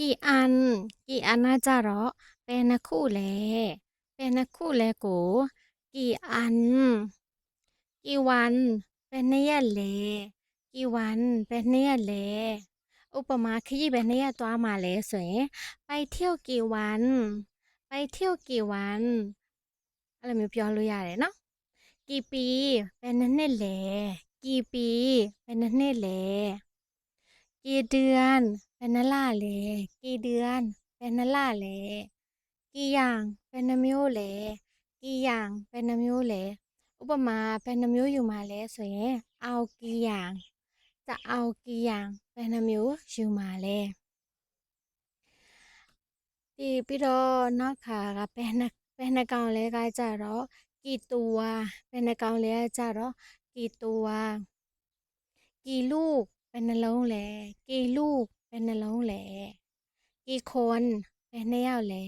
กี่อันกี่อันน่าจะเหรอเป็นนักคู่แลเป็นนักคู่แลกูกี่อันกี่วันเป็นเนียแลกี่วันเป็นเนียแลอุปมาขยี้เป็นเนียตัวมาเลยสวยไปเที่ยวกี่วันไปเที่ยวกี่วันอะไรမျိုးပြောလို့ရတယ်เนาะกี่ปีเป็นနှစ်แลกี่ปีเป็นနှစ်แล กี่เดือนเป็นนั่นล่ะแหละกี่เดือนเป็นนั่นล่ะแหละกี่อย่างเป็นနှမျိုးแหละกี่อย่างเป็นနှမျိုးแหละဥပမာเป็นနှမျိုးอยู่มาလဲဆိုရင်เอากี่อย่างจะเอากี่อย่างเป็นနှမျိုးอยู่มาလဲဒီပြီးတော့နောက်ခါကเป็นနှကောင်လဲကကြတော့กี่ตัวเป็นနှကောင်လဲကကြတော့กี่ตัวกี่ลูกเป็นနှလုံးလဲกี่ลูกเป็นနှလုံးလဲกี่คนเป็นနှစ်ယောက်လဲ